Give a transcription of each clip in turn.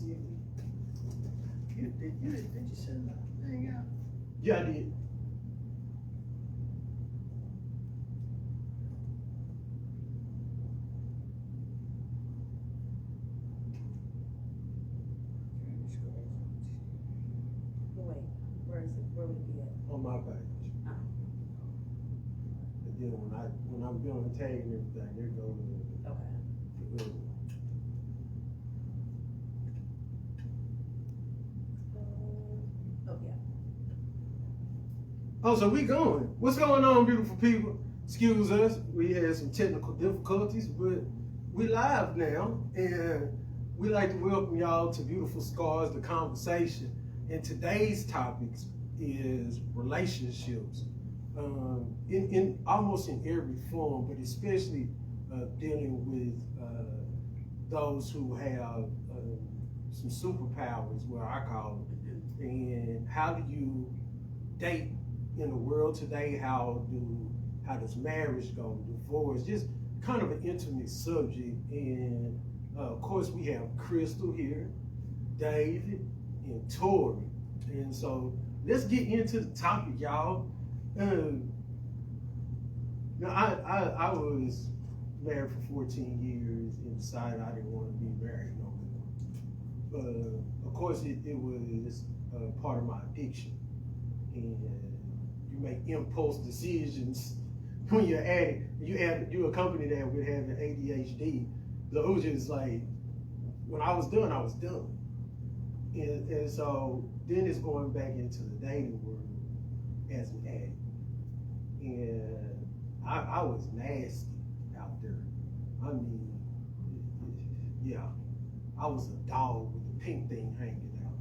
see if did you send that thing out? Yeah, I did. Wait, where is it? Where would it be at? On my page. Oh. And then when I'm doing the tag and everything, there goes the Okay. good one. Oh yeah. Oh, so we going. What's going on, beautiful people? Excuse us. We had some technical difficulties, but we live now, and we like to welcome y'all to Beautiful Scars, the conversation. And today's topics is relationships, in almost in every form, but especially dealing with those who have some superpowers, what I call them. And how do you date in the world today? How does marriage go? Divorce? Just kind of an intimate subject. And of course, we have Crystal here, David, and Tori. And so let's get into the topic, y'all. Now, I was married for 14 years and decided I didn't want to be married no more. Of course, it was part of my addiction. And you make impulse decisions when you're addict. You accompany that with having ADHD. So it was just like, when I was done, I was done. And so then it's going back into the dating world as an addict. And I was nasty out there. I mean, yeah, I was a dog with a pink thing hanging out.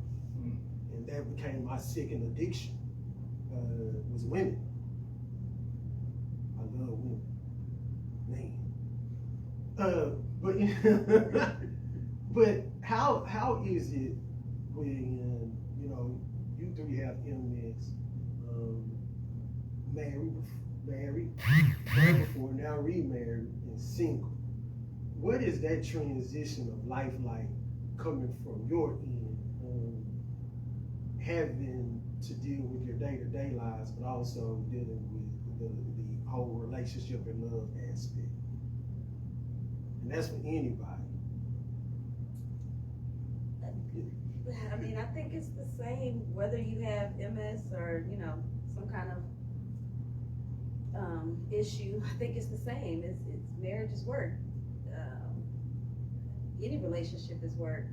And that became my second addiction, was women. I love women, man. But how is it when, you three have MS, married before, now remarried and single? What is that transition of life like coming from your end, having to deal with your day-to-day lives, but also dealing with the whole relationship and love aspect? And that's for anybody. I mean, I think it's the same whether you have MS or, some kind of issue. I think it's the same. It's marriage is work. Any relationship is work.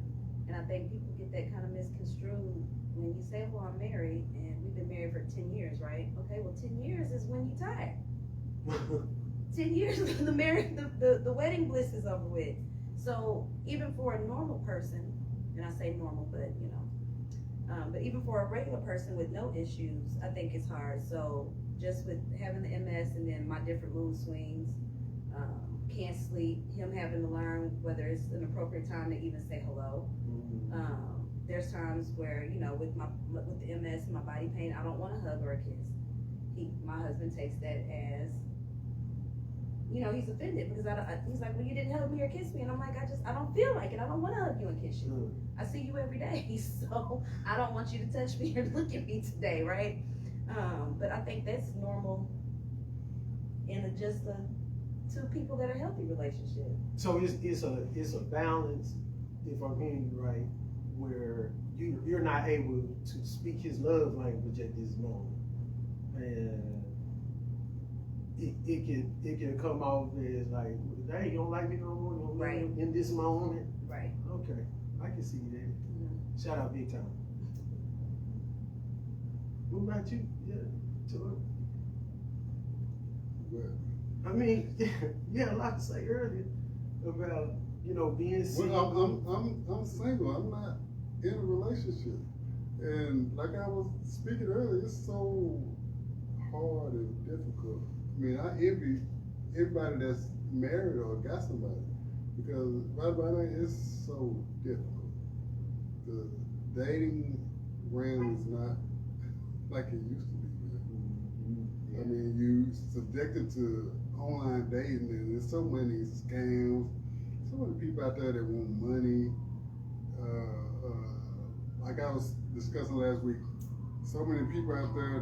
And I think people get that kind of misconstrued when you say, well, I'm married and we've been married for 10 years, right? Okay, well, 10 years is when you tired. 10 years, the wedding bliss is over with. So even for a normal person, and I say normal, but but even for a regular person with no issues, I think it's hard. So just with having the MS and then my different mood swings, can't sleep, him having to learn whether it's an appropriate time to even say hello. There's times where, with the MS and my body pain, I don't want to hug or a kiss. My husband takes that as, he's offended because he's like, well, you didn't hug me or kiss me. And I'm like, I don't feel like it. I don't want to hug you and kiss you. I see you every day. So I don't want you to touch me or look at me today, right? But I think that's normal in just two people that are healthy relationship. So it's a balance, if I'm hearing you right, where you're not able to speak his love language at this moment. And it can come off as like, hey, you don't like me no more, you don't like me in this moment. Right. Okay, I can see that. Shout out big time. What about you? Yeah, Tori. I mean, you had a lot to say earlier about, being single. Well, I'm single. I'm not in a relationship. And like I was speaking earlier, it's so hard and difficult. I mean, I envy everybody that's married or got somebody, because right about now it's so difficult. The dating realm is not like it used to be. I mean, you subjected to online dating, and there's so many scams, so many people out there that want money, like I was discussing last week, so many people out there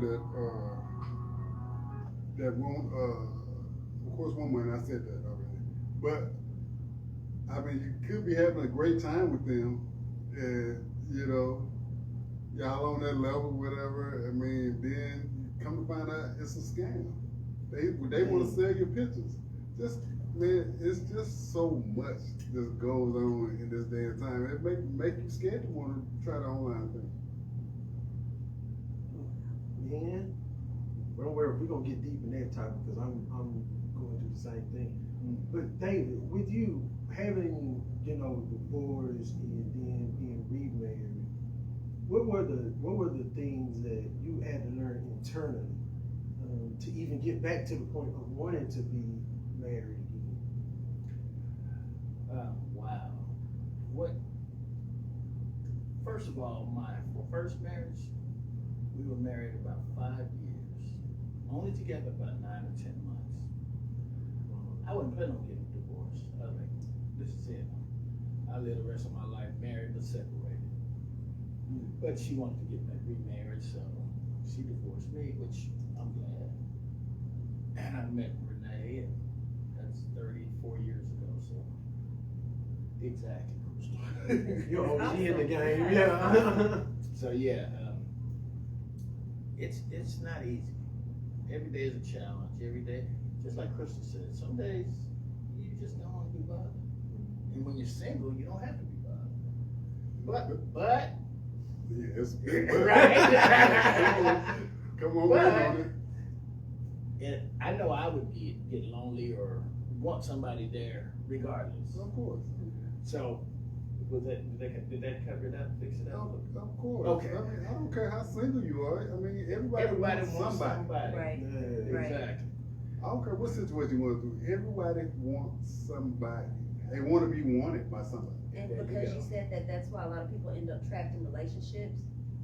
that want, of course, want money. I said that already, but I mean, you could be having a great time with them, and you know, y'all on that level, whatever. I mean, then you come to find out it's a scam. They want to sell your pictures. Just man, it's just so much that goes on in this day and time. It make you scared to want to try the online thing. Man, don't worry, we're gonna get deep in that topic because I'm going through the same thing. But David, with you having, you know, divorce and then being remarried, what were the things that you had to learn internally to even get back to the point of wanting to be married again? Wow. What? First of all, my first marriage, we were married about 5 years, only together about 9 or 10 months. I wasn't planning on getting a divorce. I was like, this is it. I live the rest of my life married but separated. But she wanted to get remarried, so she divorced me, which I'm glad. And I met Renee, and that's 34 years ago, so exactly. You're OG in the game, yeah. So yeah, it's not easy. Every day is a challenge. Every day, just like Crystal said, some days you just don't want to be bothered. And when you're single, you don't have to be bothered. But Yes. right. Come on, But- man on it. And I know I would get lonely or want somebody there regardless. Of course. So, did that cover it up, fix it up? Of course. Okay. I mean, I don't care how single you are. I mean, everybody Wants somebody. Right. Yeah. Right. Exactly. I don't care what situation you want to do. Everybody wants somebody. They want to be wanted by somebody. And There you because go. you said that, that's why a lot of people end up trapped in relationships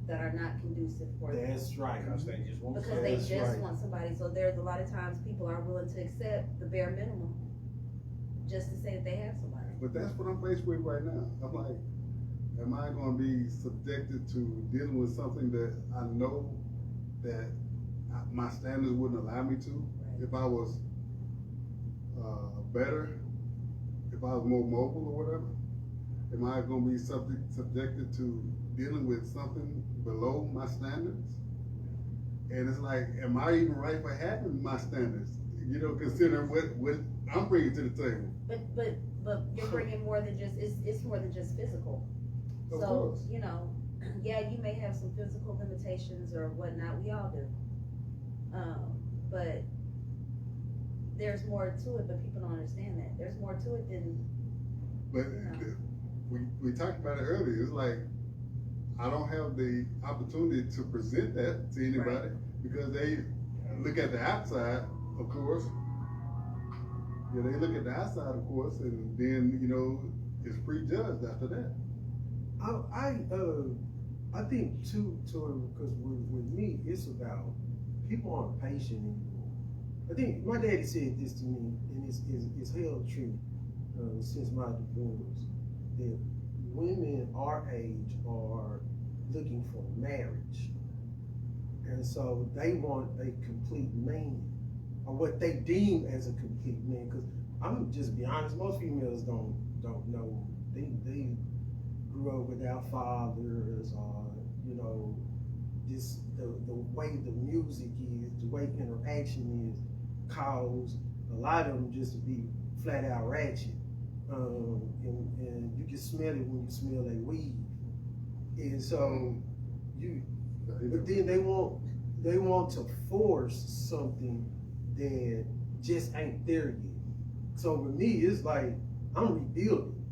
that are not conducive for them. That's right. Because they just want Because they That's just right. want somebody. So there's a lot of times people are willing to accept the bare minimum just to say that they have somebody. But that's what I'm faced with right now. I'm like, am I going to be subjected to dealing with something that I know that my standards wouldn't allow me to? Right. If I was better, if I was more mobile or whatever? Am I going to be subjected to dealing with something below my standards? And it's like, am I even right for having my standards? You know, considering what I'm bringing to the table. But you're bringing more than just, it's more than just physical. Of So, course. you know, yeah, you may have some physical limitations or whatnot, we all do. But there's more to it, but people don't understand that. There's more to it than, But Yeah. we talked about it earlier. It's like I don't have the opportunity to present that to anybody because they look at the outside, of course. Yeah, they look at the outside, of course, and then you know it's prejudged after that. I think too, because with me, it's about people aren't patient anymore. I think my daddy said this to me, and it's held true since my divorce, that women our age are looking for marriage, and so they want a complete man, or what they deem as a complete man. Because I'm just be honest, most females don't know. They grew up without fathers, or you know, this the way the music is, the way interaction is, cause a lot of them just to be flat out ratchet. And you can smell it when you smell a weed. And so but then they want to force something that just ain't there yet. So with me, it's like I'm rebuilding.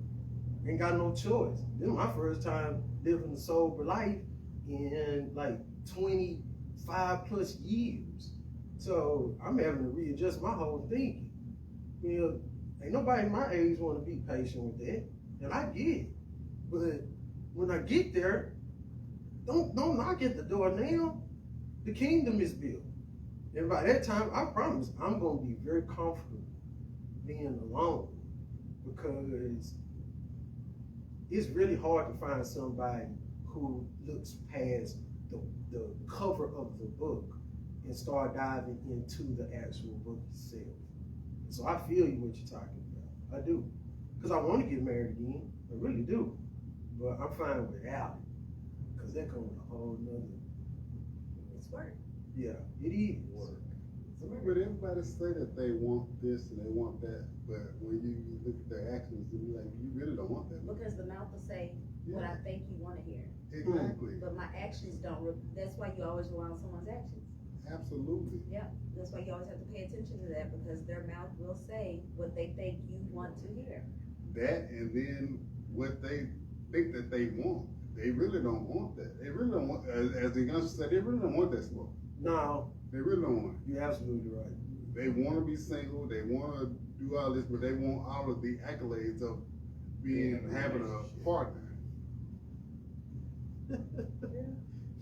Ain't got no choice. This is my first time living a sober life in like 25 plus years. So I'm having to readjust my whole thinking. You know, ain't nobody my age want to be patient with that, and I get it. But when I get there, don't knock at the door now. The kingdom is built, and by that time, I promise I'm gonna be very comfortable being alone, because it's really hard to find somebody who looks past the cover of the book and start diving into the actual book itself. So I feel you what you're talking about. I do. Because I want to get married again. I really do. But I'm fine without it. Because that comes with a whole nother. It's work. Yeah, it is work. But everybody say that they want this and they want that, but when you look at their actions, you be like, you really don't want that. Because the mouth will say what I think you want to hear. Exactly. But my actions don't. That's why you always rely on someone's actions. Absolutely. Yeah, that's why you always have to pay attention to that, because their mouth will say what they think you want to hear. That, and then what they think that they want. They really don't want that. They really don't want, as the youngster said, they really don't want that smoke. No, They really don't want it. you're absolutely right. They want to be single. They want to do all this, but they want all of the accolades of having a partner.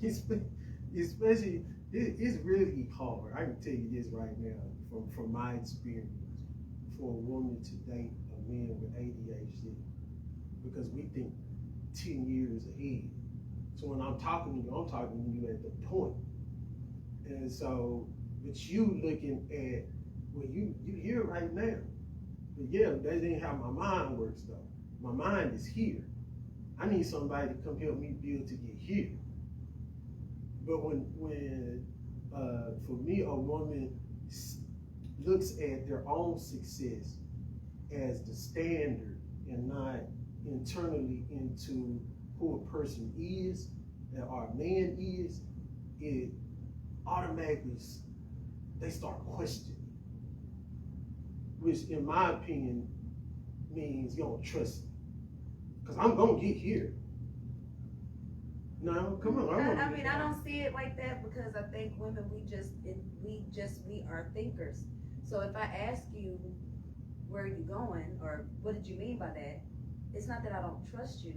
Especially, it's really hard. I can tell you this right now, from my experience, for a woman to date a man with ADHD, because we think 10 years ahead. So when I'm talking to you, I'm talking to you at the point. And so, but you looking at, well, you here right now. But yeah, that ain't how my mind works though. My mind is here. I need somebody to come help me build to get here. But when for me, a woman looks at their own success as the standard and not internally into who a person is or a man is, it automatically, they start questioning. Which in my opinion means you don't trust me. Because I'm gonna get here. No, come on. I mean, I don't see it like that, because I think women, we are thinkers. So if I ask you, where are you going, or what did you mean by that? It's not that I don't trust you.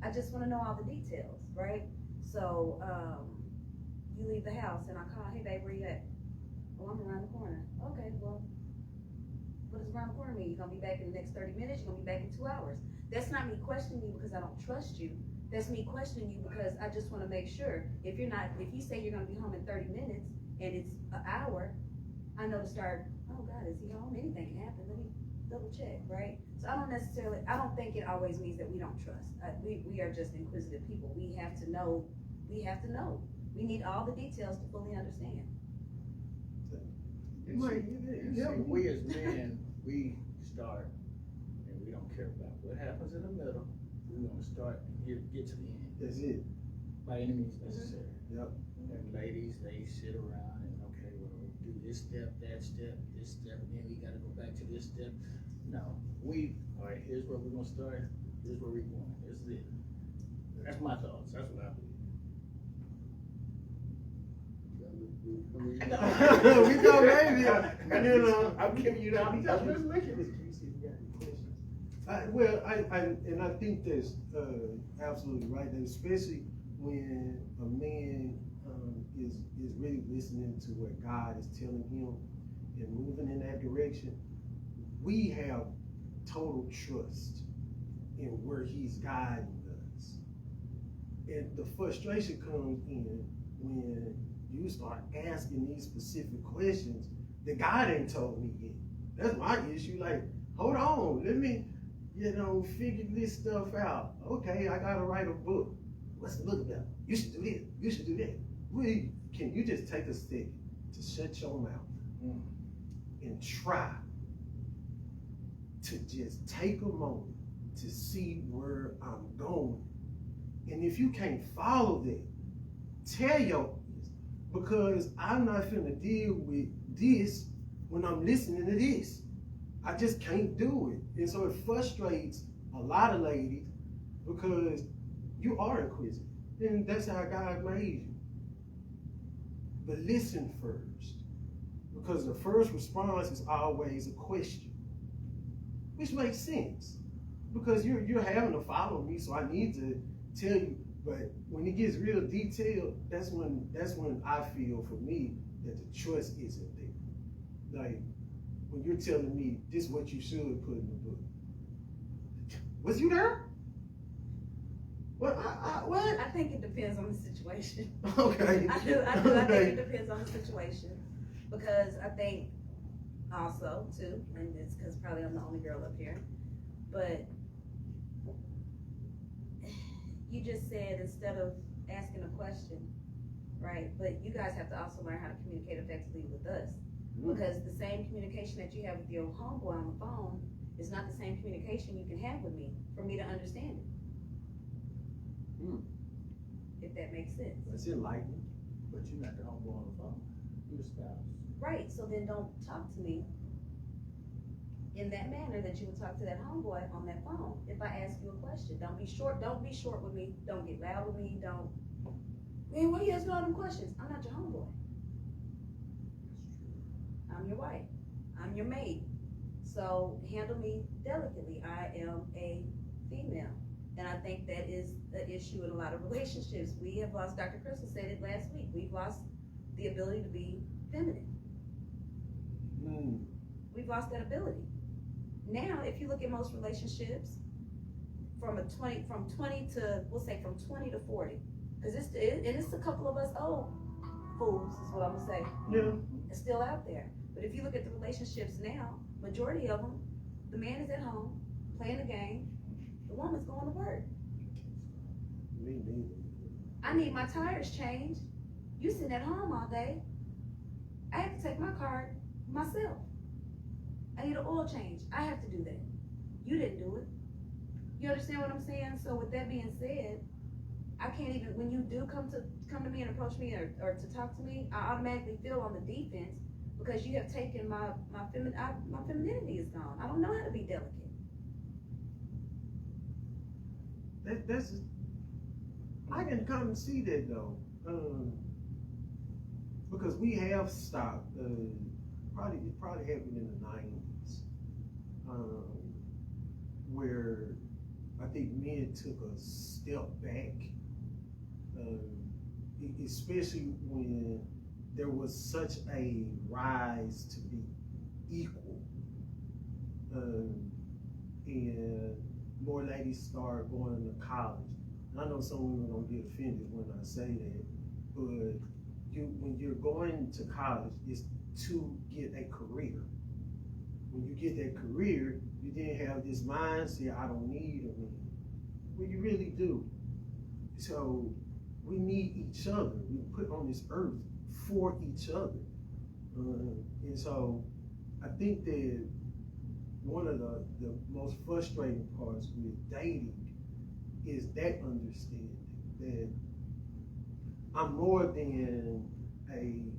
I just want to know all the details, right? So, you leave the house and I call, hey babe, where you at? Oh, I'm around the corner. Okay, well, what does around the corner mean? You're gonna be back in the next 30 minutes, you're gonna be back in 2 hours. That's not me questioning you because I don't trust you. That's me questioning you because I just want to make sure. If you say you're gonna be home in 30 minutes and it's an hour, I know to start, oh God, is he home? Anything can happen. Let me double check, right? So I don't think it always means that we don't trust. We are just inquisitive people. We have to know. We need all the details to fully understand. And see, we as men, we start, and we don't care about what happens in the middle. We want to start and get to the end. That's it. By any means necessary. Yep. And ladies, they sit around and, okay, well, we do this step, this step, and then we got to go back to this step. No, all right, here's where we're going to start. Here's where we're going. This is it. That's my thoughts. That's what I believe. We go, baby. I'm giving you that. I'm just making this. Well, I think that's absolutely right. And especially when a man is really listening to what God is telling him and moving in that direction, we have total trust in where he's guiding us. And the frustration comes in when you start asking these specific questions that God ain't told me yet. That's my issue. Like, hold on, let me, figure this stuff out. Okay, I gotta write a book. What's the book about? You should do this. You should do that. Really, can you just take a second to shut your mouth and try to just take a moment to see where I'm going? And if you can't follow that, tell your, because I'm not finna deal with this when I'm listening to this. I just can't do it. And so it frustrates a lot of ladies because you are inquisitive. And that's how God made you. But listen first. Because the first response is always a question. Which makes sense. Because you're having to follow me, so I need to tell you. But when it gets real detailed, that's when I feel, for me, that the trust isn't there. Like, when you're telling me this is what you should put in the book. Was you there? What? What? I think it depends on the situation. Okay. I do. I think it depends on the situation, because I think also too, and it's because probably I'm the only girl up here, but you just said instead of asking a question, right? But you guys have to also learn how to communicate effectively with us, because the same communication that you have with your homeboy on the phone is not the same communication you can have with me for me to understand it. If that makes sense. That's enlightening. But you're not the homeboy on the phone. You're the spouse. Right, so then don't talk to me in that manner that you would talk to that homeboy on that phone. If I ask you a question, don't be short with me, don't get loud with me, man, why you asking all them questions? I'm not your homeboy. I'm your wife. I'm your maid. So handle me delicately. I am a female. And I think that is the issue in a lot of relationships. We have lost, Dr. Crystal said it last week, we've lost the ability to be feminine. We've lost that ability. Now, if you look at most relationships, from 20 to, we'll say from 20 to 40, because it's a couple of us old fools, is what I'm gonna say. Yeah. It's still out there. But if you look at the relationships now, majority of them, the man is at home playing the game, the woman's going to work. Me neither. I need my tires changed. You sitting at home all day. I have to take my car myself. I need an oil change. I have to do that. You didn't do it. You understand what I'm saying? So with that being said, I can't even, when you do come to me and approach me or to talk to me, I automatically feel on the defense, because you have taken my femininity is gone. I don't know how to be delicate. That's I can come and see that though, because we have stopped. It probably happened in the 90s, where I think men took a step back, especially when there was such a rise to be equal, and more ladies start going to college. And I know some women don't get offended when I say that, but when you're going to college, it's to get a career. When you get that career, you then have this mindset, I don't need a man. Well, you really do. So we need each other. We put on this earth for each other. And so I think that one of the most frustrating parts with dating is that understanding that I'm more than a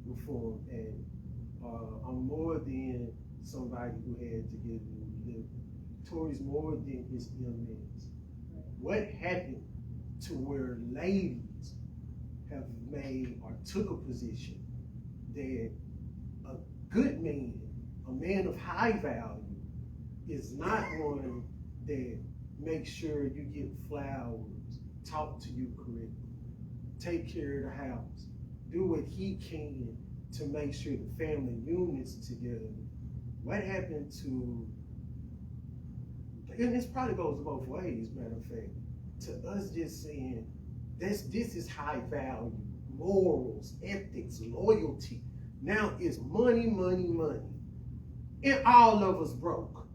reform addict. I'm more than somebody who had to get a living. Tori's more than his illness. What happened to where ladies have made or took a position that a good man, a man of high value, is not one that makes sure you get flowers, talk to you correctly, take care of the house, do what he can to make sure the family unit's together. What happened to, and this probably goes both ways, matter of fact, to us just saying, this is high value, morals, ethics, loyalty. Now it's money, money, money. And all of us broke.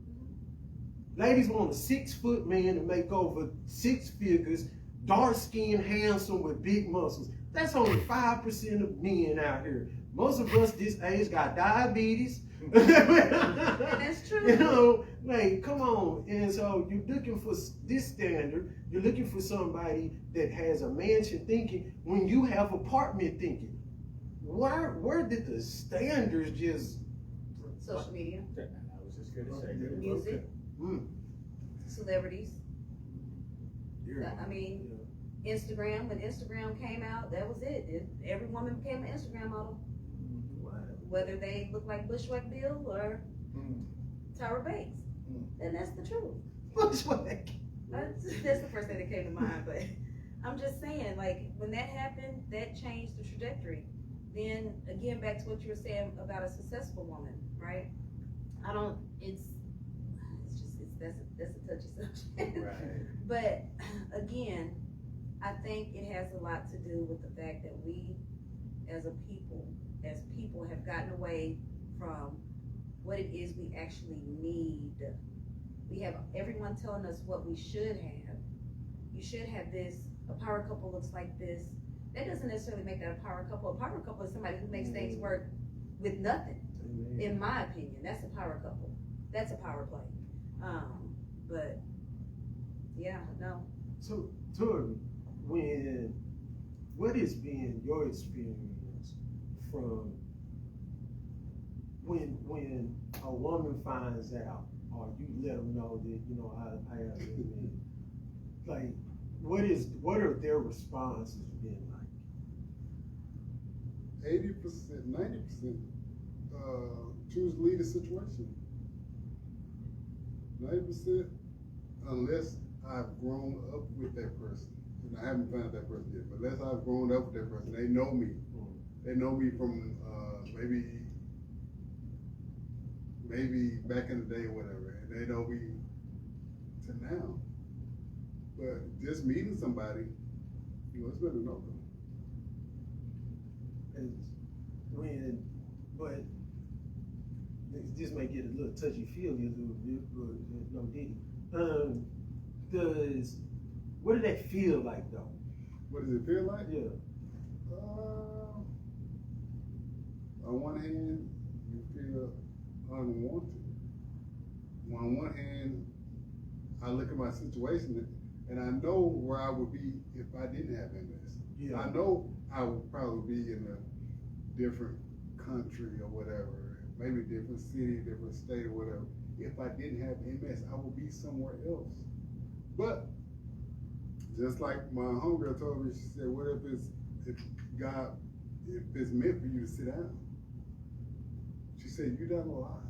Ladies want a 6-foot man to make over 6 figures, dark skinned, handsome with big muscles. That's only 5% of men out here. Most of us this age got diabetes. That's true. You know, like, come on. And so you're looking for this standard. You're looking for somebody that has a mansion thinking when you have apartment thinking. Where did the standards just... Social media. I was just going to say that. Music. Celebrities. Yeah. I mean, Instagram, when Instagram came out, that was it. Every woman became an Instagram model. Wow. Whether they look like Bushwick Bill or Tyra Banks. And that's the truth. Bushwick. That's the first thing that came to mind, but I'm just saying, like, when that happened, that changed the trajectory. Then, again, back to what you were saying about a successful woman, right? It's that's a touchy subject. Right. But again, I think it has a lot to do with the fact that we, as people, have gotten away from what it is we actually need. We have everyone telling us what we should have. You should have this. A power couple looks like this. That doesn't necessarily make that a power couple. A power couple is somebody who makes things work with nothing. In my opinion, that's a power couple. That's a power play. But yeah, no. So, Tori, what has been your experience from when a woman finds out, or you let them know that, you know, I have this man, like, what are their responses been like? 80%, 90% choose to leave the situation. 90%, unless I've grown up with that person. And I haven't found that person yet, but unless I've grown up with that person, they know me. They know me from maybe back in the day or whatever, and they know me to now. But just meeting somebody, you know, it's been a no-go. But this may get a little touchy-feely a little bit, but no diddy. What did that feel like though? What does it feel like? Yeah. On one hand, you feel unwanted. On one hand, I look at my situation and I know where I would be if I didn't have MS. Yeah. I know I would probably be in a different country or whatever, maybe different city, different state or whatever. If I didn't have MS, I would be somewhere else. But just like my homegirl told me, she said, what if it's meant for you to sit down? She said, you've done a lot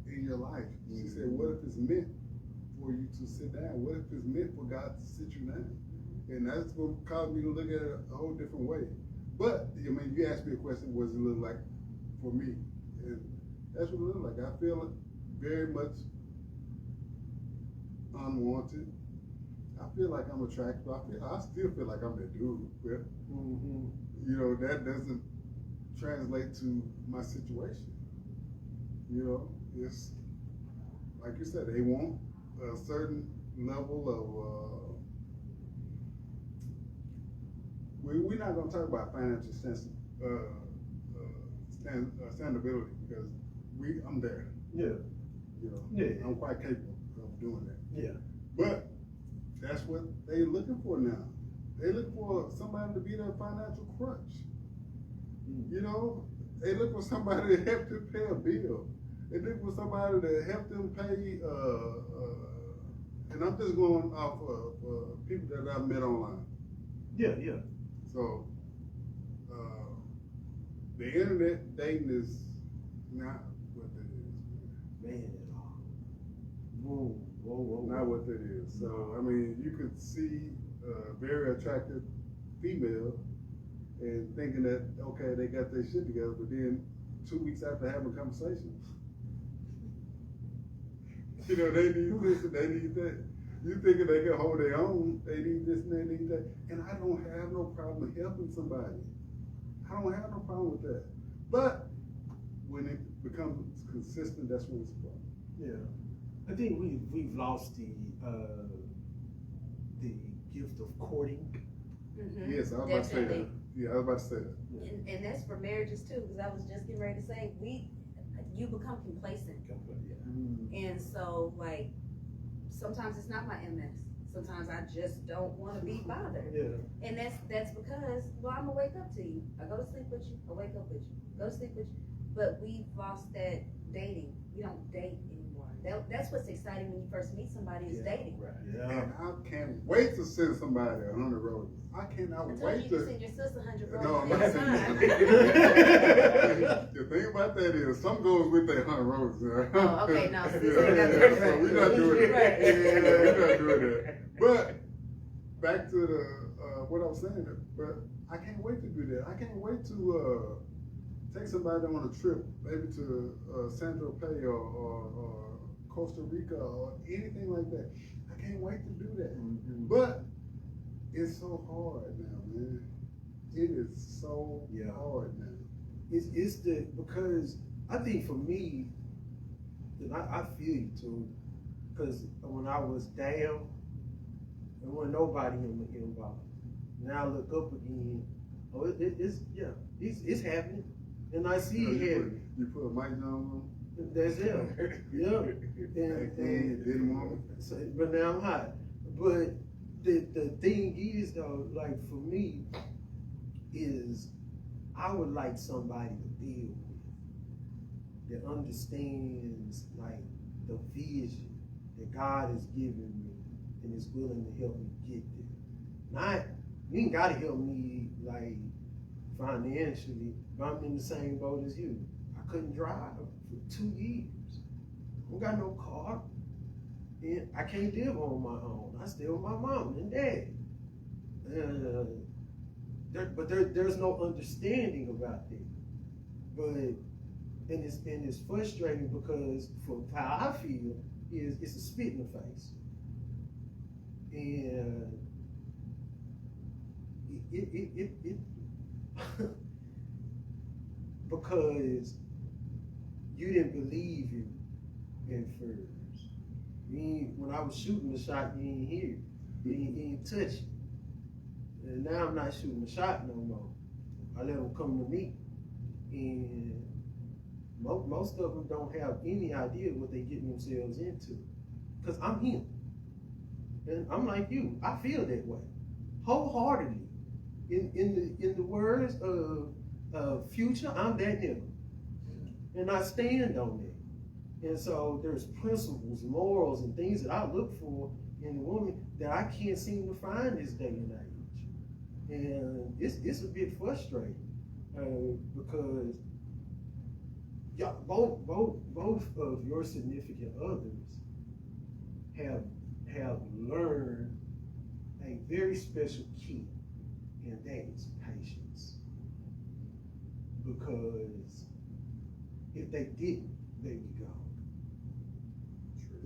in your life. She said, what if it's meant for you to sit down? What if it's meant for God to sit you down? And that's what caused me to look at it a whole different way. But, I mean, you asked me a question, what does it look like for me? And that's what it looks like. I feel very much unwanted. I feel like I'm attractive. I still feel like I'm that dude, but you know, that doesn't translate to my situation. You know, it's like you said, they want a certain level of. We're not going to talk about financial standability because I'm there. Yeah. You know, Yeah. I'm quite capable of doing that. Yeah. But that's what they're looking for now. They look for somebody to be their financial crutch. You know, they look for somebody to help them pay a bill. They look for somebody to help them pay. And I'm just going off of people that I've met online. Yeah, yeah. So the internet dating is not what it is. Man. Whoa. Not what that is. So, I mean, you could see a very attractive female and thinking that, okay, they got their shit together, but then 2 weeks after having a conversation, you know, they need this and they need that. You thinking they can hold their own, they need this and they need that. And I don't have no problem helping somebody. I don't have no problem with that. But when it becomes consistent, that's when it's a problem. Yeah. I think we've lost the gift of courting. Yes, I was about to say that. Yeah, I was about to say that. And that's for marriages too, because I was just getting ready to say, you become complacent. And so, like, sometimes it's not my MS. Sometimes I just don't want to be bothered. Yeah. And that's because, well, I'm gonna wake up to you. I go to sleep with you. I wake up with you. Go to sleep with you. But we've lost that dating. We don't date anymore. That's what's exciting when you first meet somebody is dating. Right. Yeah. And I can't wait to send somebody 100 roses. I cannot I told wait you to to send your sister 100 roses. No, I'm not next saying time. that. The thing about that is, some goes with that 100 roses. Oh, okay, no, so Yeah, ain't got yeah, that so right. we're not doing that. Right. Yeah, we're not doing that. But back to the what I was saying. But I can't wait to do that. I can't wait to take somebody on a trip, maybe to San Tropez or Costa Rica or anything like that. I can't wait to do that. Mm-hmm. But it's so hard now, man. It is so hard now. It's because I think for me, and I feel you too, because when I was down, there wasn't nobody involved. Now I look up again, it's happening, and I see it happening. You put a mic on. That's it. Yeah. But now I'm hot. But the thing is though, like for me, is I would like somebody to build with that understands like the vision that God has given me and is willing to help me get there. You ain't gotta help me like financially, but I'm in the same boat as you. I couldn't drive for 2 years. I don't got no car. And I can't live on my own. I stay with my mom and dad. But there's no understanding about that. And it's frustrating because from how I feel is it's a spit in the face. And it because you didn't believe him at first. When I was shooting the shot, you ain't hear it. You ain't touch it. And now I'm not shooting the shot no more. I let them come to me. And most of them don't have any idea what they getting themselves into. Because I'm him. And I'm like you. I feel that way. Wholeheartedly. In the words of Future, I'm that nigga. And I stand on that. And so there's principles, morals, and things that I look for in a woman that I can't seem to find this day and age. And it's a bit frustrating because both of your significant others have learned a very special key, and that is patience. Because if they didn't, they'd be gone.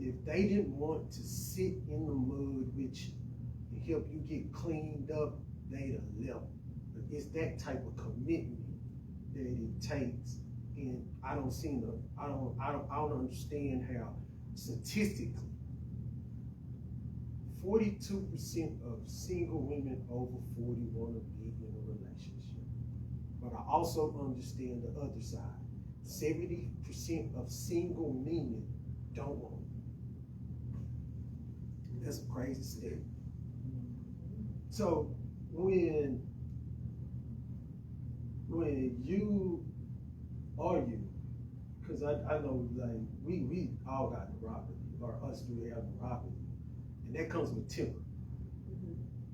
If they didn't want to sit in the mud with you and help you get cleaned up, they'd have left. But it's that type of commitment that it takes, and I don't understand how statistically 42% of single women over 40 want to be in a relationship. But I also understand the other side. 70% of single men don't want it. That's a crazy stat. So when you argue, because I know like we all got neuropathy, or us three have neuropathy, and that comes with temper.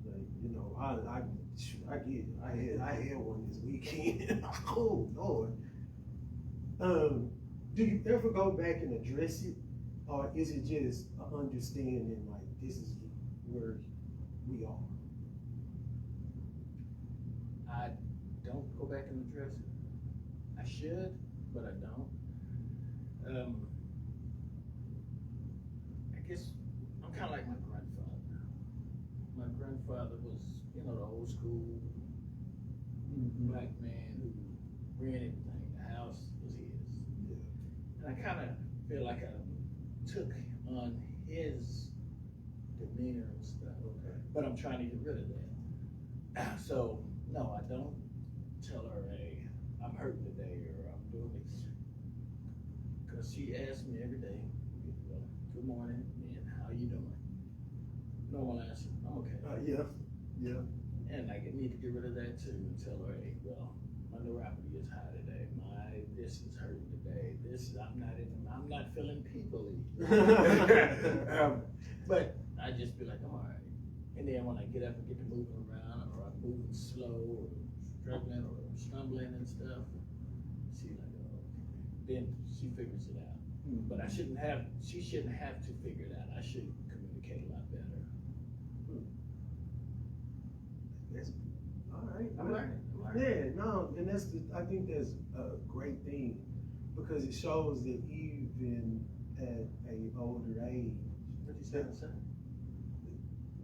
Like, you know, I get it. I had one this weekend. Oh Lord. Do you ever go back and address it, or is it just an understanding like this is where we are? I don't go back and address it. I should, but I don't. I guess I'm kind of like my grandfather. My grandfather was, you know, the old school black man who ran everything. The house was his. Yeah. And I kind of feel like I took on his demeanor and stuff. Okay. But I'm trying to get rid of that. So, no, I don't tell her, hey, I'm hurting today or I'm doing this. Because she asks me every day, well, good morning, and how you doing? Normal answer, I'm okay. Yeah. And I need to get rid of that too and tell her, hey, well, my neuropathy is high today. This is hurting today. I'm not feeling peoply. But I just be like, I'm all right. And then when I get up and get to moving around, or I'm moving slow, or struggling, or stumbling and stuff, she like, oh, okay. Then she figures it out. But she shouldn't have to figure it out. I should communicate a lot better. That's all right. I'm learning. Yeah, no, and I think that's a great thing, because it shows that even at a older age. What you saying, son?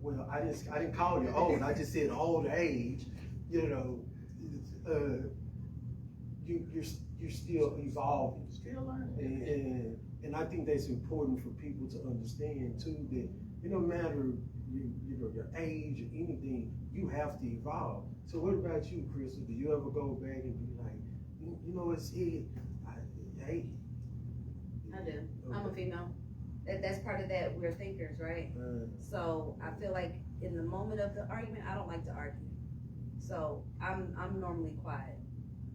Well, I didn't call you old. I just said older age. You know, you're still evolving. Still learning. And I think that's important for people to understand too, that it no matter your age or anything, you have to evolve. So what about you, Crystal? Do you ever go back and be like, you know, it's it? Hey. I do. I'm a female. That's part of that. We're thinkers, right? So I feel like in the moment of the argument, I don't like to argue. So I'm normally quiet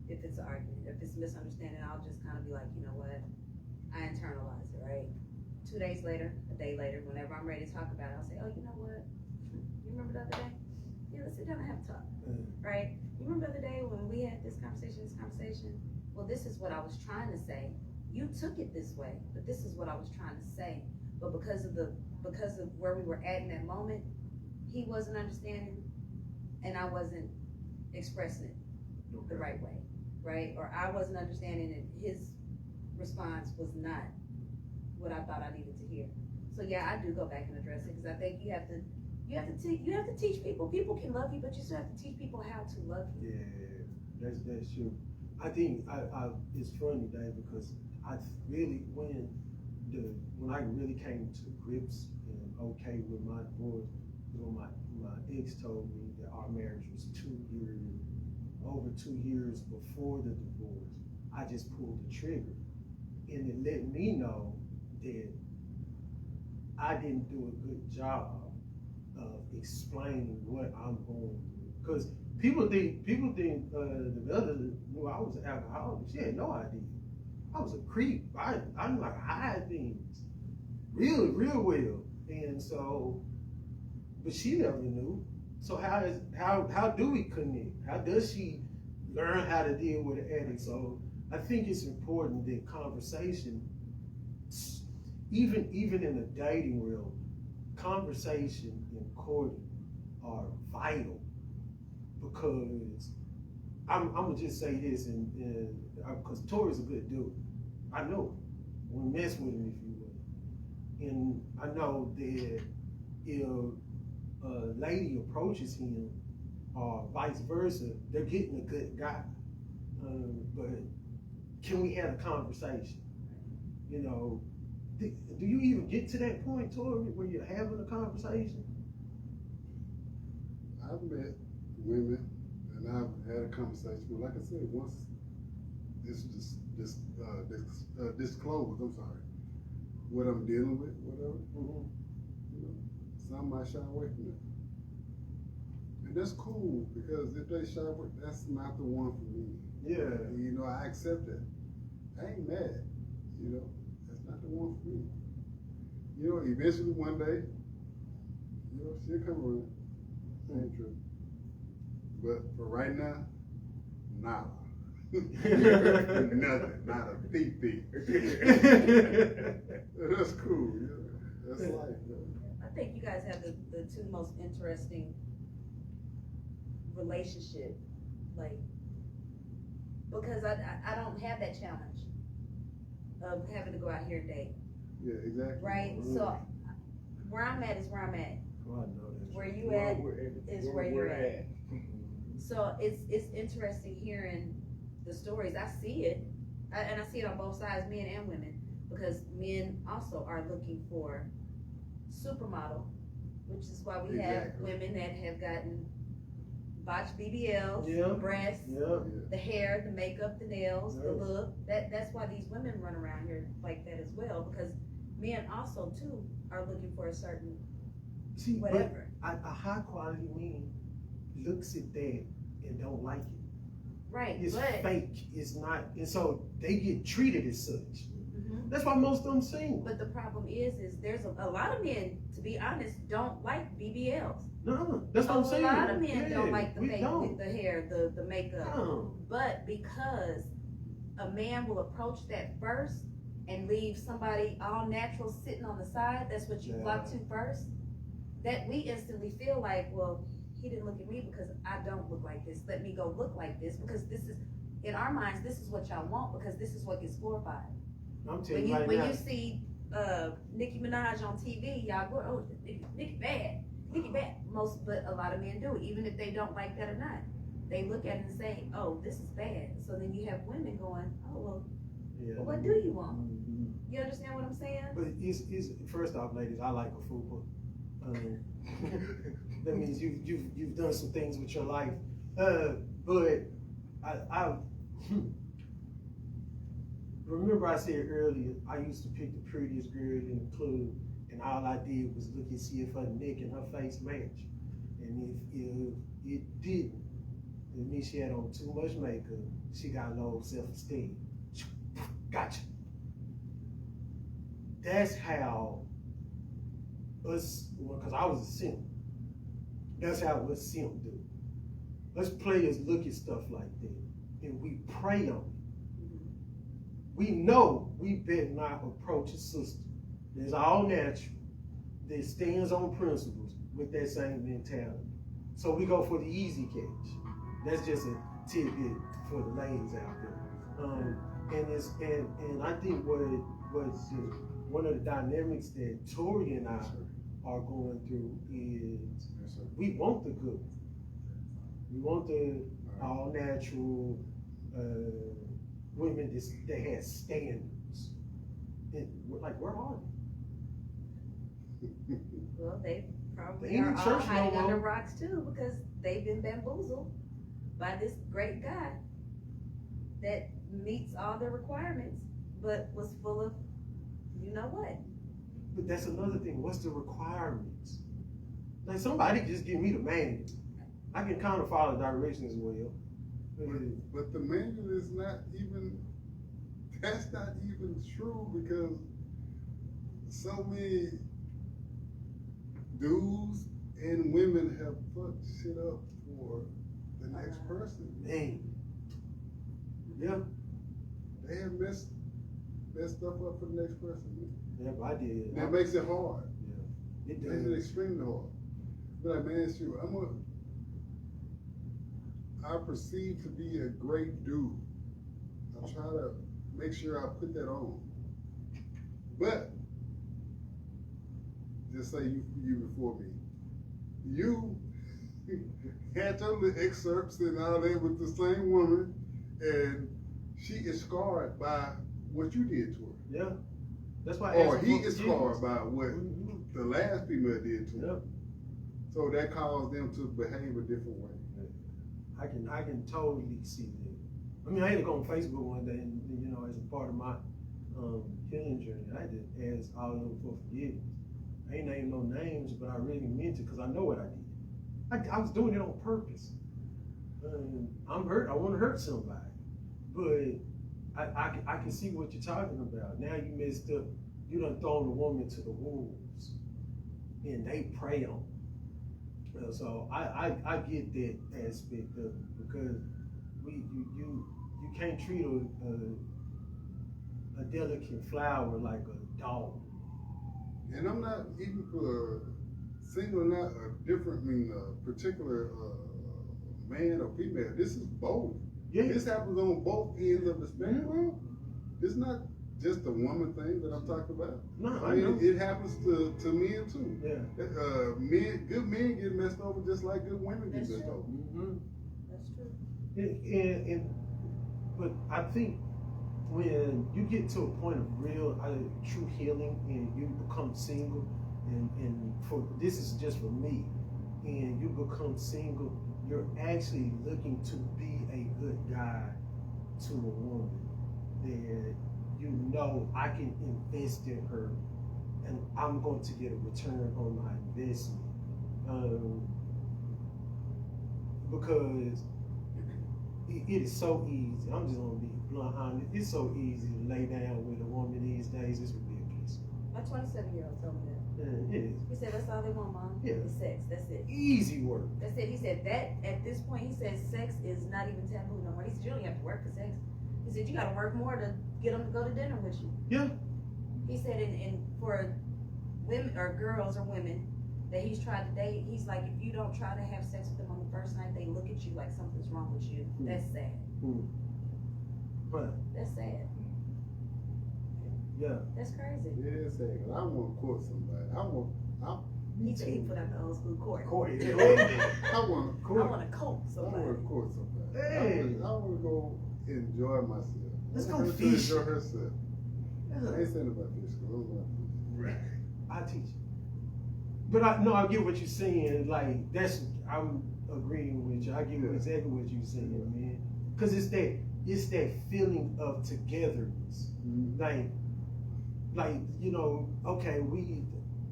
if it's an argument. If it's a misunderstanding, I'll just kind of be like, you know what? I internalize it, right? 2 days later, a day later, whenever I'm ready to talk about it, I'll say, oh, you know what? You remember the other day? Yeah, let's sit down and have a talk, right? You remember the other day when we had this conversation? Well, this is what I was trying to say. You took it this way, but this is what I was trying to say. But because of where we were at in that moment, he wasn't understanding, and I wasn't expressing it the right way, right? Or I wasn't understanding it. His response was not what I thought I needed to hear. So yeah, I do go back and address it because I think you have to teach people. People can love you, but you still have to teach people how to love you. Yeah, that's true. I think it's funny, Dave, because I really when I really came to grips and okay with my divorce, you know, my ex told me that our marriage was over 2 years before the divorce. I just pulled the trigger, and it let me know that I didn't do a good job of explaining what I'm going through. Because people think the other knew I was an alcoholic. She had no idea. I was a creep. I knew how to hide things real well. And so, but she never knew. So how do we connect? How does she learn how to deal with an addict? So I think it's important that conversation, even in the dating world, conversation and courting are vital, because I'm gonna just say this, and because Tori's a good dude, I know, we'll mess with him if you will, and I know that if a lady approaches him or vice versa, they're getting a good guy, but can we have a conversation? You know, do you even get to that point, Tori, where you're having a conversation? I've met women and I've had a conversation, but like I said, once it's disclosed, I'm sorry, what I'm dealing with, whatever, you know, some might shy away from it. And that's cool, because if they shy away, that's not the one for me. Yeah. You know, I accept that. I ain't mad, you know, that's not the one for me. You know, eventually one day, you know, she'll come around. Ain't true. But for right now, nada. Nothing, not a peep. That's cool, you know? That's life, man. I think you guys have the two most interesting relationship, like, because I don't have that challenge of having to go out here and date. Yeah, exactly. Right? So where I'm at is where I'm at. Oh, I know that. Where you at is where you're at. So it's interesting hearing the stories. I see it, and I see it on both sides, men and women, because men also are looking for supermodel, which is why we have women that have gotten botched BBLs, breasts, the hair, the makeup, the nails, the look. That's why these women run around here like that as well, because men also too are looking for a certain whatever. But a high quality man looks at that and don't like it. Right. It's fake. It's not, and so they get treated as such. Mm-hmm. That's why most of them single. But the problem is there's a lot of men, to be honest, don't like BBLs. No, that's what I'm saying. A lot of men don't like the fake don't. with the hair, the makeup. No. But because a man will approach that first and leave somebody all natural sitting on the side, that's what you flock to first, that we instantly feel like, well, he didn't look at me because I don't look like this. Let me go look like this, because this is, in our minds, this is what y'all want, because this is what gets glorified. I'm telling When you you see Nicki Minaj on TV, y'all go, oh, Nicki bad. But a lot of men do, even if they don't like that or not. They look at it and say, oh, this is bad. So then you have women going, oh, well, what do you want? Mm-hmm. You understand what I'm saying? But it's first off, ladies, I like a fupa. That means you've done some things with your life. But I remember I said earlier, I used to pick the prettiest girl in the club, and all I did was look and see if her neck and her face matched. And if it didn't, it means she had on too much makeup. She got low self-esteem. Gotcha. That's how us, because I was a simp. That's how us simp do. Us players look at stuff like that, and we prey on it. We know we better not approach a sister that's all natural, that stands on principles with that same mentality. So we go for the easy catch. That's just a tidbit for the ladies out there. And I think one of the dynamics that Tori and I are going through is we want the good. We want the all natural women that have standards. And like, where are they? Well, they probably They ain't are in all church no hiding under more. rocks too, because they've been bamboozled by this great guy that meets all the requirements, but was full of, you know what? But that's another thing. What's the requirements? Like, somebody just give me the manual. I can kind of follow directions well. But the manual is not even, that's not even true, because so many dudes and women have fucked shit up for the next person. Man. Yeah. They have messed stuff up for the next person. Yeah, but I did. That makes it hard. Yeah. It Makes it does. extremely hard. But like, man, shoot, I perceive to be a great dude. I try to make sure I put that on. But just say you before me. You had your little excerpts and all that with the same woman, and she is scarred by what you did to her. Yeah. That's why. Or he is scarred by what Mm-hmm. the last female did to him. Yep. So that caused them to behave a different way. I can totally see that. I mean, I had to go on Facebook one day, and you know, as a part of my healing journey, I had to ask all of them for forgiveness. I ain't named no names, but I really meant it because I know what I did. I was doing it on purpose. I'm hurt. I want to hurt somebody, but I can see what you're talking about. Now you messed up. You done thrown the woman to the wolves, and they prey on. So I get that aspect of it, because you can't treat a delicate flower like a dog. And I'm not even for singling out a different, particular man or female. This is both. Yeah. This happens on both ends of the spectrum. It's not just a woman thing that I'm talking about. No, I mean, it happens to men too. Yeah. Good men get messed over just like good women get That's messed true. over. Mm-hmm. That's true. But I think when you get to a point of real, true healing, and you become single, and for this is just for me, and you become single, you're actually looking to be a good guy to a woman that you know I can invest in her, and I'm going to get a return on my investment, because it is so easy. I'm just gonna be blunt honest. It's so easy to lay down with a woman these days. It's ridiculous. My 27-year-old told me that. Yeah, it is. He said that's all they want, Mom. Yeah. Is sex. That's it. Easy work. That's it. He said that at this point, he said sex is not even taboo no more. He said you don't have to work for sex. He said you got to work more to get them to go to dinner with you. Yeah. He said, and for women or girls or women that he's tried to date, he's like, if you don't try to have sex with them on the first night, they look at you like something's wrong with you. That's sad. But That's sad. Yeah. That's crazy. Yeah, say, I want to court somebody. He said he put out the old school court. Court. I want to I court. want to coat I somebody. want to court somebody. Hey. I want to go enjoy myself. Let's I go want her to fish. enjoy herself. I ain't saying about fish, 'cause I don't want fish. Right. I teach. But I get what you're saying. Like I'm agreeing with you. I get exactly what you're saying, man. Cause it's that feeling of togetherness. Mhm. Like okay,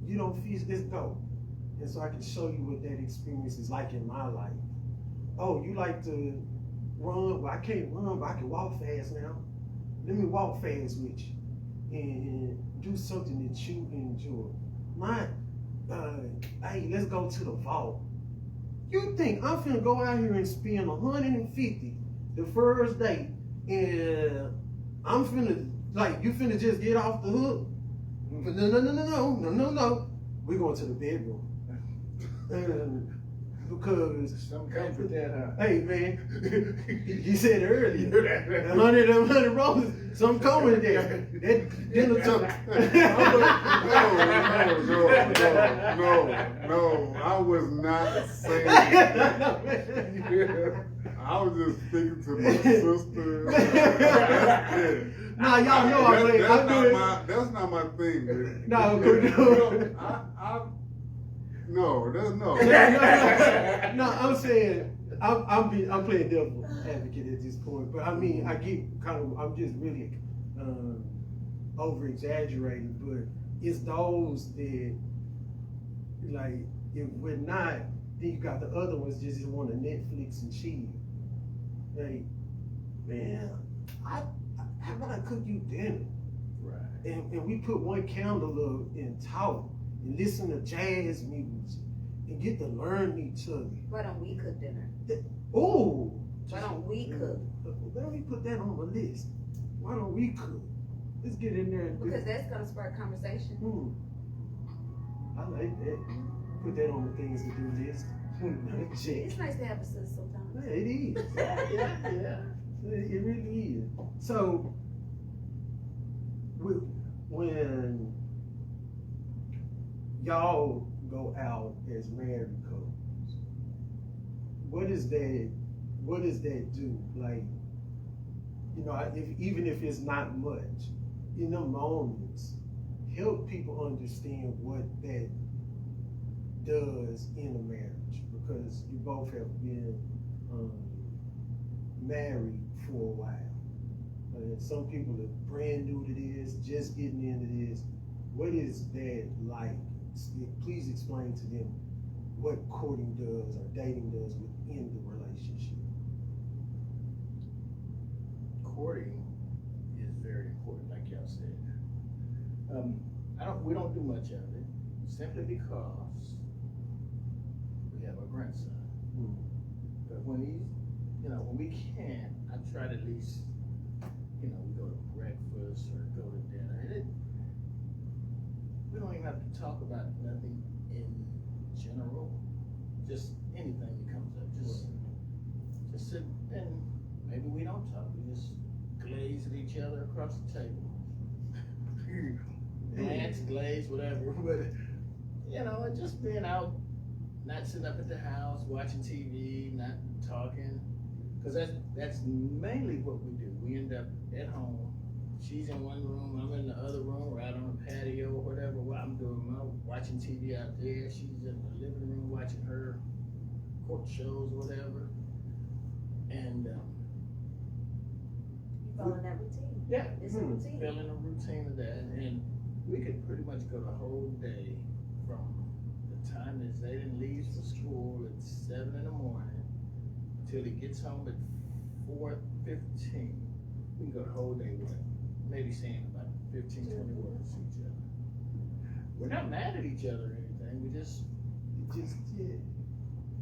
you don't fish, let's go. And so I can show you what that experience is like in my life. Oh, you like to run? Well, I can't run, but I can walk fast now. Let me walk fast with you and do something that you enjoy. Hey, let's go to the vault. You think I'm finna go out here and spend 150 the first day, and I'm finna you finna just get off the hook? But no. We're going to the bedroom. Because Some comes with that, hey man, you said earlier, 100 roses, some come with that. That dinner No, I was not saying that. I was just speaking to my sister. Nah, y'all know that's not my thing, man. No, I'm saying I'm playing devil advocate at this point, but I mean I get I'm just really over exaggerating, but it's those that if we're not, then you got the other ones just want to Netflix and chill. Like, man, how about I cook you dinner? Right. And we put one candle up and talk and listen to jazz music and get to learn each other. Why don't we cook dinner? Oh, Why don't we cook? let me put that on the list. Why don't we cook? Let's get in there and do Because that's gonna spark conversation. I like that. Put that on the things to do list. Check. It's nice to have a sister sometimes. Yeah, it is. Yeah. It really is. So, when y'all go out as married couples, what does that do? Like, even if it's not much, in the moments, help people understand what that does in a marriage, because you both have been married for a while. Some people are brand new to this, just getting into this. What is that like? Please explain to them what courting does or dating does within the relationship. Courting is very important, like y'all said. We don't do much of it simply because we have a grandson. But when we can, I try to at least, we go to breakfast or go to dinner. And we don't even have to talk about nothing in general, just anything that comes up. Just sit and maybe we don't talk. We just glaze at each other across the table. Glance, glaze, whatever. But just being out, not sitting up at the house watching TV, not talking, because that's mainly what we do. We end up at home. She's in one room, I'm in the other room, or out on the patio, or whatever. I'm watching TV out there. She's in the living room watching her court shows, or whatever. And You follow that routine. yeah, It's a routine. feeling a routine of that, and we could pretty much go the whole day from the time that Zayden leaves for school at 7 in the morning till he gets home at 4:15. We can go the whole day with maybe saying about 15, 20 words to each other. We're not mad at each other or anything. We just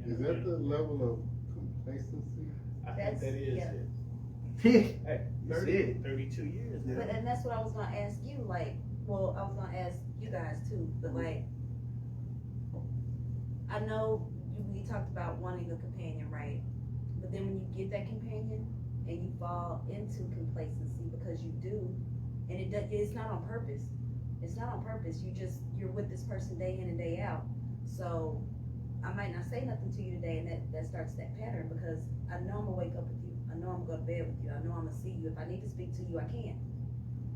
Is that the level of complacency? I think that is yeah. it. Hey, 32 years now. And that's what I was gonna ask you. I was gonna ask you guys too. But I know we talked about wanting a companion, right? But then when you get that companion and you fall into complacency because you do, and it's not on purpose. It's not on purpose. You're with this person day in and day out. So I might not say nothing to you today, and that starts that pattern, because I know I'm gonna wake up with you. I know I'm gonna go to bed with you. I know I'm gonna see you. If I need to speak to you, I can.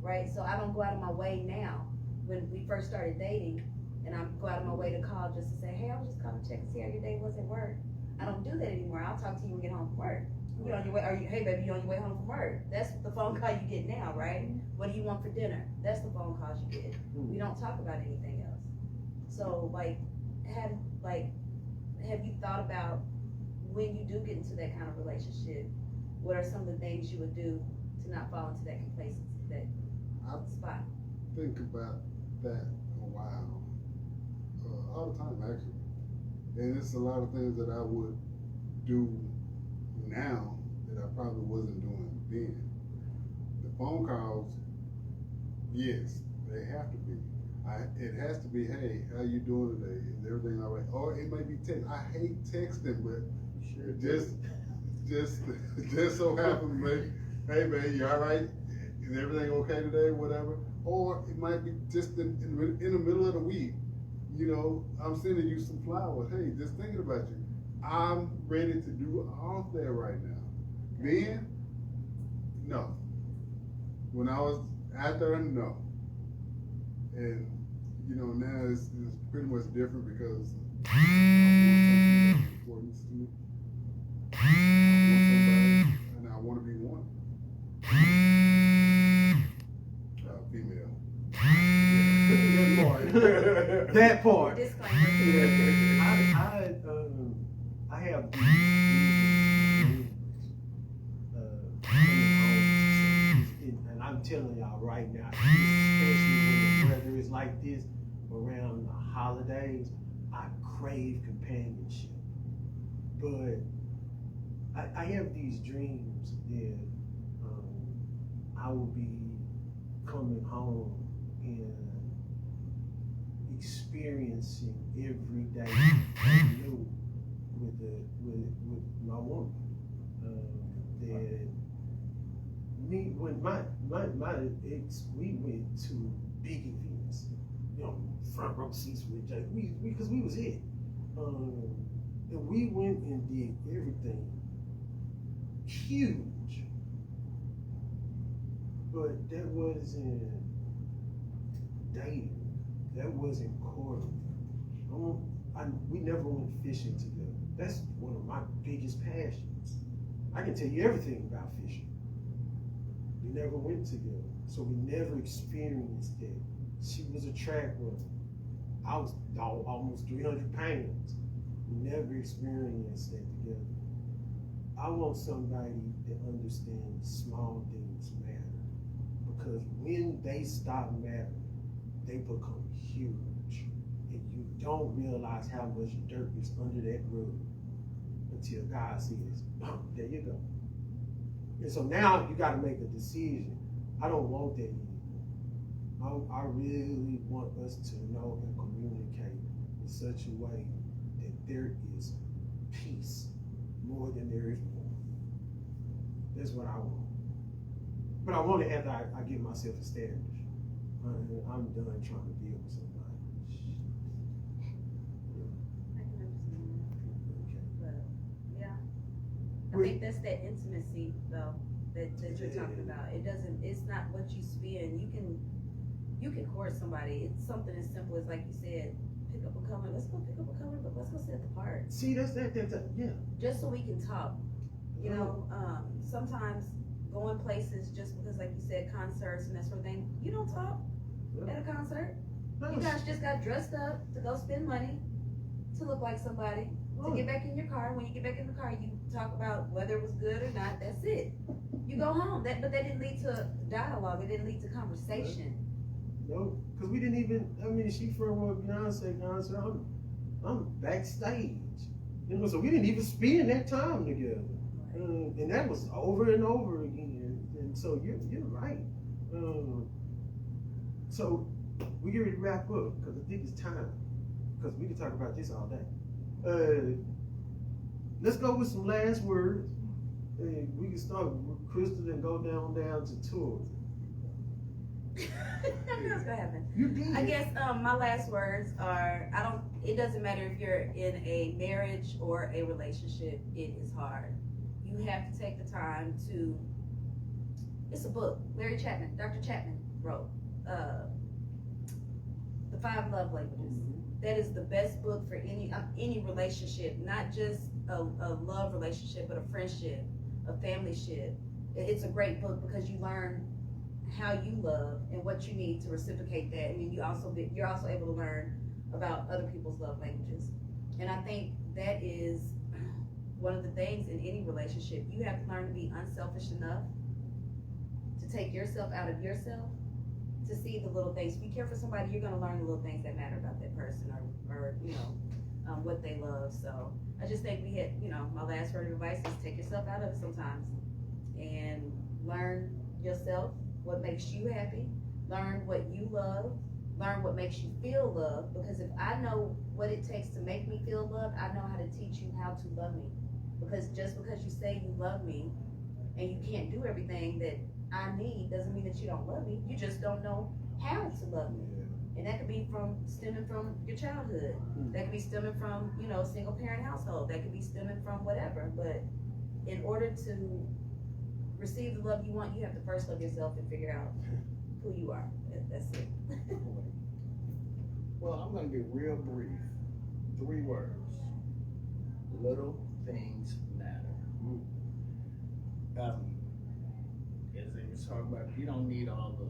Right? So I don't go out of my way now. When we first started dating, and I go out of my way to call just to say, hey, I was just calling to check and see how your day was at work. I don't do that anymore. I'll talk to you when you get home from work. You on your way? Hey baby, you on your way home from work? That's the phone call you get now, right? What do you want for dinner? That's the phone calls you get. We don't talk about anything else. So have you thought about, when you do get into that kind of relationship, what are some of the things you would do to not fall into that complacency, that spot? Think about that a while, all the time actually, and it's a lot of things that I would do now that I probably wasn't doing then. The phone calls, yes, they have to be. It has to be, hey, how you doing today? Is everything all right? Or it may be text. I hate texting, but just so happens, baby. Hey, baby, you all right? Is everything okay today? Whatever. Or it might be just in the middle of the week. You know, I'm sending you some flowers. Hey, just thinking about you. I'm ready to do all that right now. Then, no. When I was out there, no. And, you know, now it's pretty much different, because I want something that's important to me. I want somebody, and I want to be one. Female. That part. Disclaimer. I have these and I'm telling y'all right now, especially when the weather is like this around the holidays, I crave companionship. But I have these dreams that I will be coming home and experiencing every day new with my woman. That me, when my ex, we went to big events, you know, front row seats with Jay, because we was it. And we went and did everything huge, but that wasn't dating. That wasn't courting. We never went fishing together. That's one of my biggest passions. I can tell you everything about fishing. We never went together, so we never experienced that. She was a track runner. I was almost 300 pounds. We never experienced that together. I want somebody that understands small things matter, because when they stop mattering, they become huge, and you don't realize how much dirt is under that rug until God says, there you go. And so now you got to make a decision. I don't want that anymore. I really want us to know and communicate in such a way that there is peace more than there is war. That's what I want. But I want it after I get myself established. I'm done trying to build with somebody. I can understand that. Okay. But yeah, I think that's that intimacy though that you're talking about. It's not what you spend. You can court somebody. It's something as simple as, like you said, pick up a color. Let's go pick up a color, but let's go sit at the park. See, that's yeah. Just so we can talk. You know, sometimes going places just because, like you said, concerts and that sort of thing, you don't talk at a concert. You guys just got dressed up to go spend money to look like somebody, to get back in your car. When you get back in the car, you talk about whether it was good or not. That's it. You go home. But that didn't lead to dialogue. It didn't lead to conversation. No, because we didn't even, she from a Beyonce concert. I'm backstage. You know, so we didn't even spend that time together. And that was over and over again. And so you're right. So we get ready to wrap up, because I think it's time. Because we can talk about this all day. Let's go with some last words. And we can start with Crystal and go down to tourism. Nothing else gonna happen. You did. I guess my last words are, it doesn't matter if you're in a marriage or a relationship, it is hard. You have to take the time to, it's a book, Dr. Chapman wrote, The 5 Love Languages. That is the best book for any relationship, not just a love relationship, but a friendship, a familyship. It's a great book because you learn how you love and what you need to reciprocate that. And then you're also able to learn about other people's love languages. And I think that is one of the things in any relationship. You have to learn to be unselfish enough to take yourself out of yourself, to see the little things. If you care for somebody, you're gonna learn the little things that matter about that person, or what they love. So I just think my last word of advice is take yourself out of it sometimes and learn yourself, what makes you happy, learn what you love, learn what makes you feel loved, because if I know what it takes to make me feel loved, I know how to teach you how to love me. Because just because you say you love me and you can't do everything that I need doesn't mean that you don't love me. You just don't know how to love me. And that could be stemming from your childhood. That could be stemming from, a single parent household. That could be stemming from whatever. But in order to receive the love you want, you have to first love yourself and figure out who you are. That's it. Well, I'm going to be real brief. 3 words. Little things matter. As they was talking about, you don't need all the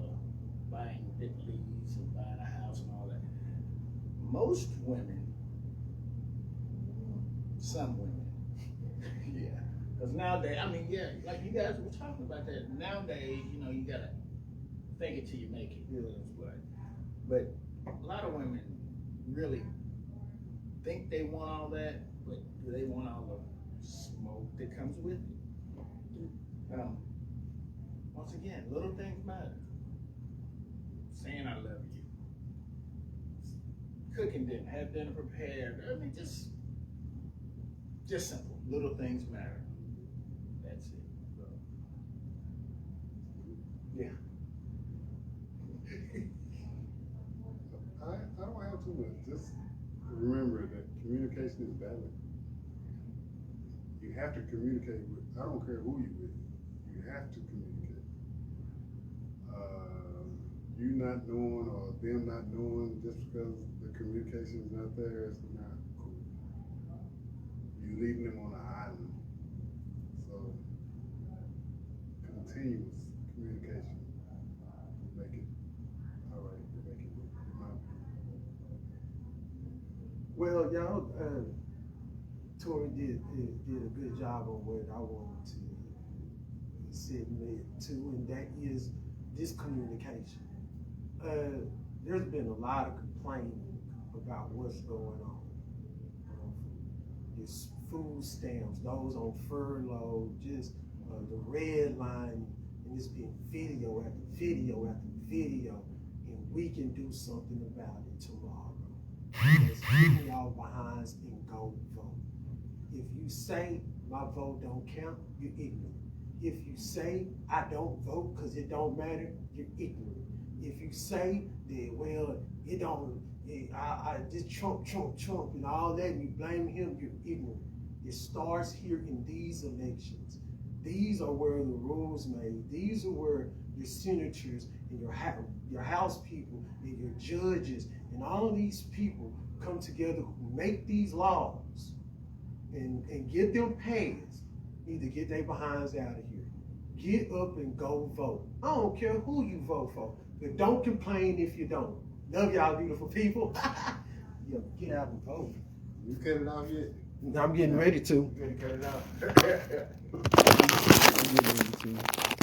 buying Bentleys and buying a house and all that. Most women, some women, yeah. Because nowadays, like you guys were talking about that. Nowadays, you gotta fake it till you make it. But a lot of women really think they want all that, but do they want all the smoke that comes with it? Once again, little things matter. Saying I love you, cooking dinner, have dinner prepared. Just simple. Little things matter. That's it. So, yeah. I don't have too much. Just remember that communication is valid. You have to communicate with, I don't care who you're with, you have to communicate. You not knowing or them not knowing just because the communication is not there, it's not cool. You leaving them on an island. So, continuous communication will make it all right. Will make it Well, y'all, Tori did a good job on what I wanted to submit to, and that is this communication. There's been a lot of complaining about what's going on. This food stamps, those on furlough, just the red line, and it's been video after video after video, and we can do something about it tomorrow. Let's get y'all behinds and go vote. If you say my vote don't count, you're ignorant. If you say I don't vote because it don't matter, you're ignorant. If you say that, well, it don't, this Trump, and all that, and you blame him, you're ignorant. It starts here in these elections. These are where the rules made. These are where your senators and your house people and your judges and all these people come together who make these laws and get them passed. Either get their behinds out of here. Get up and go vote. I don't care who you vote for, but don't complain if you don't. Love y'all, beautiful people. Yo, get out and vote. You cut it off yet? I'm getting ready to. You ready to cut it off? I'm getting ready to.